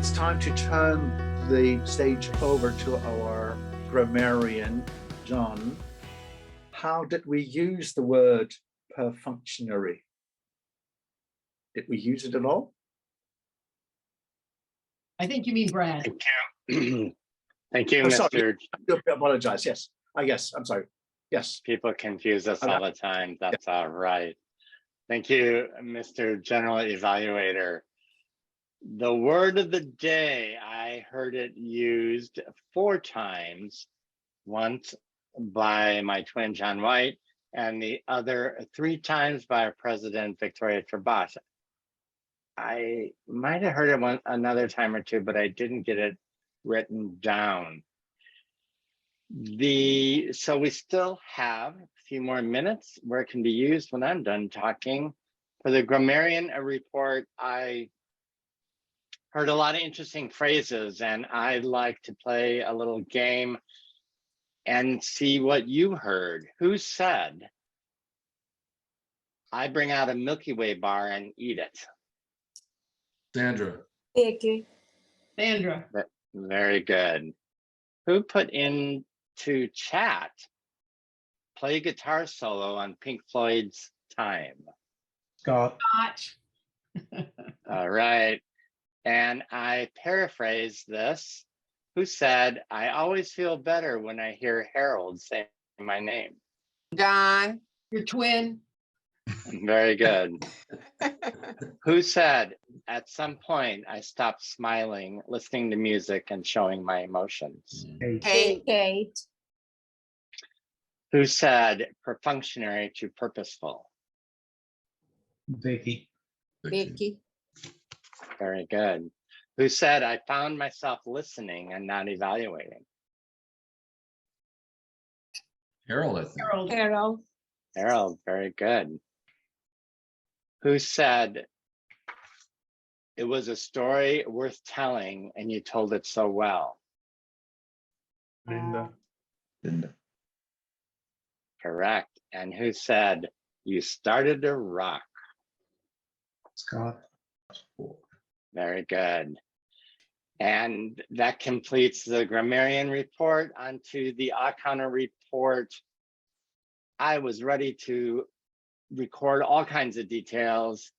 it's time to turn the stage over to our grammarian, John. How did we use the word perfunctionary? Did we use it at all? I think you mean Brad. Thank you. Thank you, Sorry. Mr. I apologize. Yes, I'm sorry. Yes. People confuse us all the time. That's all right. Thank you, Mr. General Evaluator. The word of the day, I heard it used 4 times, once by my twin, John White, and the other 3 times by our president, Victoria Trabot. I might have heard it another time or two, but I didn't get it written down. So we still have a few more minutes where it can be used when I'm done talking. For the Grammarian report, I heard a lot of interesting phrases, and I'd like to play a little game and see what you heard. Who said, I bring out a Milky Way bar and eat it? Sandra. Vicky. Sandra. Very good. Who put into chat, play guitar solo on Pink Floyd's Time? Scott. Scott. All right. And I paraphrase this. Who said, I always feel better when I hear Harold say my name? John. Your twin. Very good. Who said, at some point, I stopped smiling, listening to music, and showing my emotions? Kate. Kate. Who said, perfunctionary to purposeful? Vicky. Vicky. Very good. Who said, I found myself listening and not evaluating? Harold, I think. Harold. Harold. Harold, very good. Who said, it was a story worth telling and you told it so well? Linda. Correct. And who said, you started to rock? Scott. Very good. And that completes the Grammarian report. Onto the O'Connor report. I was ready to record all kinds of details,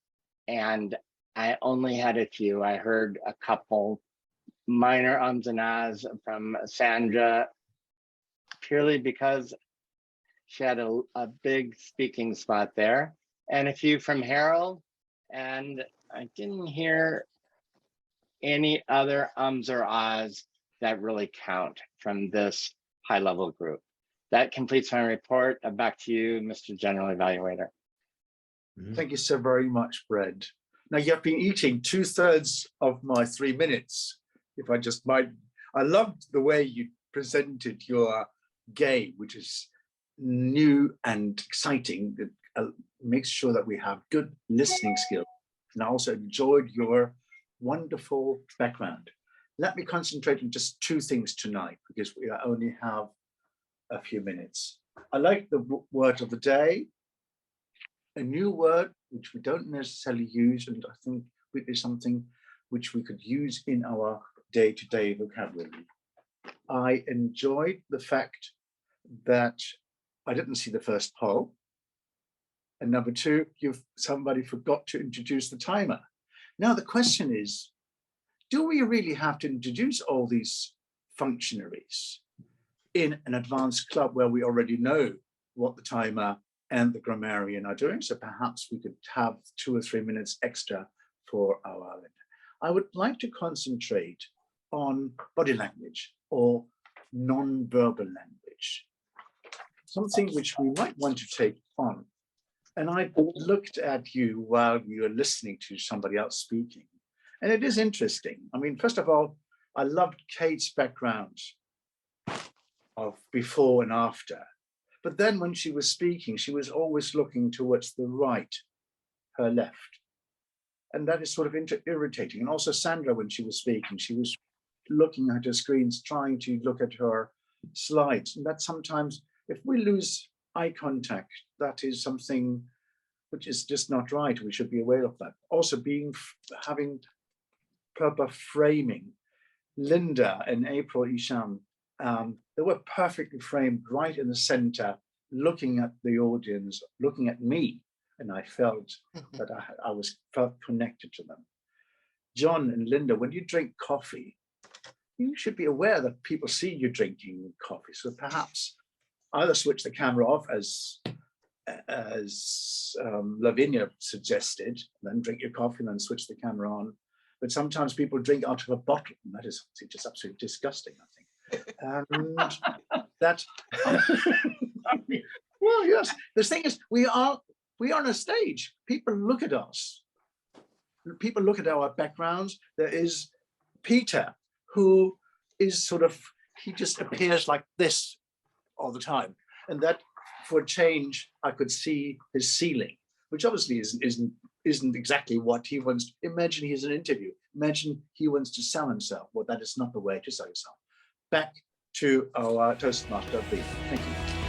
and I only had a few. I heard a couple minor ums and ahs from Sandra, purely because she had a big speaking spot there, and a few from Harold, and I didn't hear any other ums or ahs that really count from this high-level group. That completes my report. Back to you, Mr. General Evaluator. Thank you so very much, Brad. Now, you've been eating 2/3 of my 3 minutes, if I just might. I loved the way you presented your game, which is new and exciting. It makes sure that we have good listening skills. And I also enjoyed your wonderful background. Let me concentrate on just 2 things tonight, because we only have a few minutes. I like the word of the day. A new word which we don't necessarily use, and I think it is something which we could use in our day-to-day vocabulary. I enjoyed the fact that I didn't see the first poll. And number 2, somebody forgot to introduce the timer. Now the question is, do we really have to introduce all these functionaries in an advanced club where we already know what the timer and the grammarian are doing? So perhaps we could have 2 or 3 minutes extra for our event. I would like to concentrate on body language or non-verbal language, something which we might want to take on. And I looked at you while you were listening to somebody else speaking. And it is interesting. I mean, first of all, I loved Kate's background of before and after. But then when she was speaking, she was always looking towards the right, her left. And that is sort of irritating. And also Sandra, when she was speaking, she was looking at her screens, trying to look at her slides. And that sometimes, if we lose eye contact, that is something which is just not right. We should be aware of that. Also having proper framing. Linda and April Isham, they were perfectly framed right in the center, looking at the audience, looking at me. And I felt that I felt connected to them. John and Linda, when you drink coffee, you should be aware that people see you drinking coffee. So perhaps either switch the camera off as Lavinia suggested, then drink your coffee and then switch the camera on. But sometimes people drink out of a bottle, and that is just absolutely disgusting, I think. And that, well, yes, the thing is, we are on a stage. People look at us. People look at our backgrounds. There is Peter, who is sort of, he just appears like this all the time. And that, for a change, I could see his ceiling, which obviously isn't exactly what he wants. Imagine he's an interview. Imagine he wants to sell himself. Well, that is not the way to sell yourself. Back to our Toastmaster, Lee. Thank you.